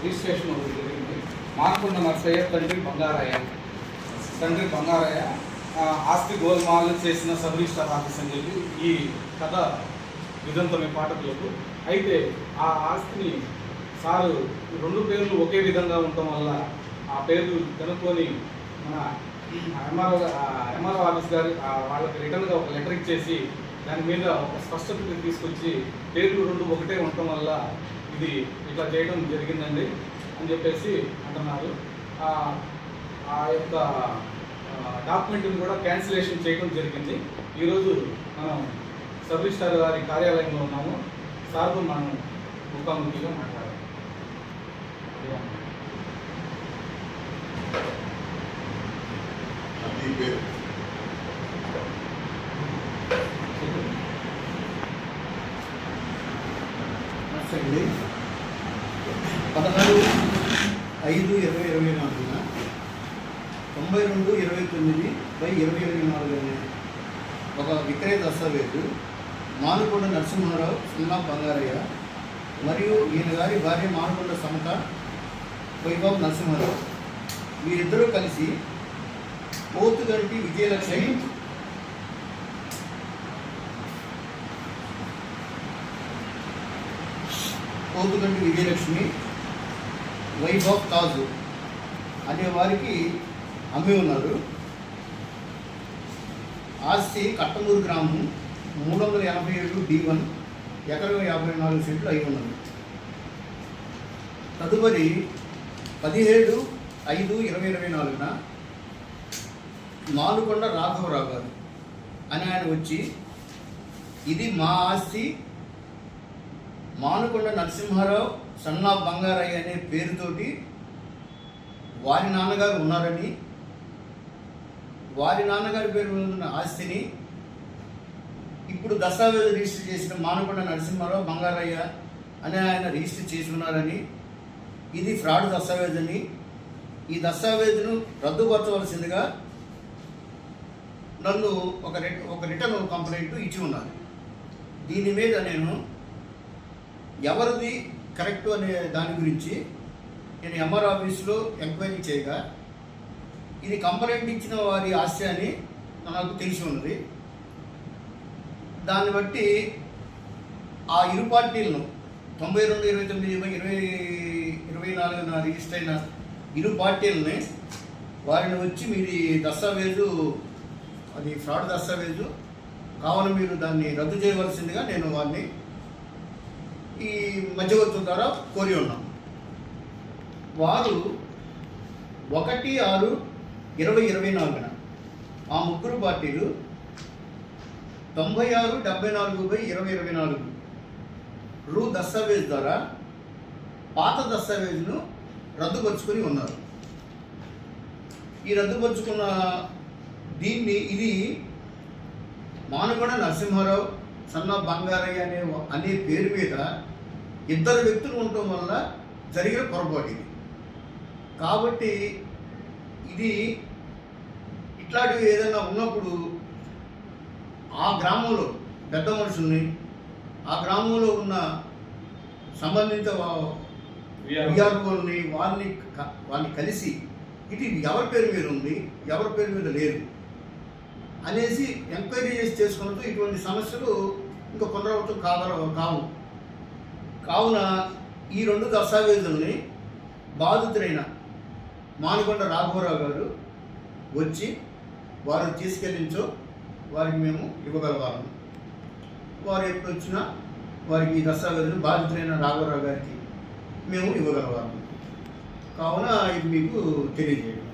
Registration ఒకటి జరిగింది. మార్కొండ నర్సయ్య తండ్రి బంగారయ్య ఆస్తి గోల్మాల్ చేసిన సబ్ రిజిస్టార్ ఆఫీస్ అని చెప్పి ఈ కథ విధంతమే పాఠకులకు. అయితే ఆ ఆస్తిని సారు 2 పేర్లు ఒకే విధంగా ఉండటం వల్ల ఆ పేర్లు కనుక్కొని మన ఎంఆర్ఓ ఆఫీస్ గారు వాళ్ళకి రిటర్న్గా ఒక లెటర్ ఇచ్చేసి దాని మీద ఒక స్పష్టత తీసుకొచ్చి పేర్లు 2 ఒకటే ఉండటం వల్ల ఇది ఇట్లా చేయడం జరిగిందండి అని చెప్పేసి అంటున్నారు. ఆ యొక్క డాక్యుమెంట్ని కూడా క్యాన్సిలేషన్ చేయడం జరిగింది. ఈరోజు మనం సబ్ రిజిస్టార్ గారి కార్యాలయంలో ఉన్నాము. సార్తో మనం ముఖాముఖిగా మాట్లాడాలి. అండి 16/5/2024 92/29/2024 అనే ఒక విక్రయ దస్తావేజు మానుకొండ నరసింహారావు సున్నా బంగారయ్య మరియు ఈయన గారి భార్య మానుకొండ సమత వైభవ్ నరసింహారావు వీరిద్దరూ కలిసి పోతుగంటి విజయలక్ష్మి వైభవ్ తాజు అనే వారికి అమ్మి ఉన్నారు. ఆస్తి కట్టమూరు గ్రామం 387 D1 ఎకరం 54 సెంట్లు అయి ఉన్నది. తదుపరి 17/5/2024 మానుకొండ రాఘవరావు గారు అని ఆయన వచ్చి ఇది మా ఆస్తి, మానుకొండ నరసింహారావు సన్నా బంగారయ్య అనే పేరుతోటి వారి నాన్నగారు ఉన్నారని, వారి నాన్నగారి పేరు ఉన్న ఆస్తిని ఇప్పుడు దస్తావేజు రిజిస్టర్ చేసిన మానుకొండ నరసింహారావు బంగారయ్య అని ఆయన రిజిస్టర్ చేసి ఉన్నారని, ఇది ఫ్రాడ్ దస్తావేజ్ అని, ఈ దస్తావేజును రద్దుపరచవలసిందిగా నన్ను ఒక రిటర్న్ కంప్లైంట్ ఇచ్చి ఉన్నారు. దీని మీద నేను ఎవరిది కరెక్ట్ అనే దాని గురించి నేను ఎంఆర్ ఆఫీస్లో ఎంక్వైరీ చేయగా ఇది కంప్లైంట్ ఇచ్చిన వారి ఆస్తి అని నాకు తెలిసి ఉన్నది. దాన్ని బట్టి ఆ ఇరు పార్టీలను 92/29/2024 రిజిస్టర్ అయిన ఇరు పార్టీలని వారిని వచ్చి మీది దస్తావేజు అది ఫ్రాడ్ దస్తావేజు కావాలని మీరు దాన్ని రద్దు చేయవలసిందిగా నేను వారిని ఈ మధ్యవర్తుల ద్వారా కోరి ఉన్నాం. వారు 1/6/2024 ఆ ముగ్గురు పార్టీలు 96/74/2024 రూ దస్తావేజ్ ద్వారా పాత దస్తావేజును రద్దుపరుచుకొని ఉన్నారు. ఈ రద్దుపరుచుకున్న దీన్ని ఇది మానుకొండ నరసింహారావు సన్నా బంగారయ్య అనే పేరు మీద 2 వ్యక్తులు ఉండటం వల్ల జరిగిన పొరపాటు ఇది. కాబట్టి ఇది ఇట్లాంటివి ఏదైనా ఉన్నప్పుడు ఆ గ్రామంలో పెద్ద మనుషుల్ని, ఆ గ్రామంలో ఉన్న సంబంధిత విఆర్ఓల్ని వాళ్ళని కలిసి ఇది ఎవరి పేరు మీద ఉంది, ఎవరి పేరు మీద లేదు అనేసి ఎంక్వైరీ చేసుకున్నట్టు ఇటువంటి సమస్యలు ఇంకా పునరావృతం కావు. కావున ఈ 2 దస్తావేజుల్ని బాధితులైన మానుకొండ రాఘవరావు గారు వచ్చి వారు తీసుకెళ్ళించో వారికి మేము ఇవ్వగలవాము. వారు ఎప్పుడు వచ్చినా వారికి ఈ దస్తావేజులు బాధితులైన రాఘవరావు గారికి మేము ఇవ్వగలవాము. కావున ఇది మీకు తెలియజేయండి.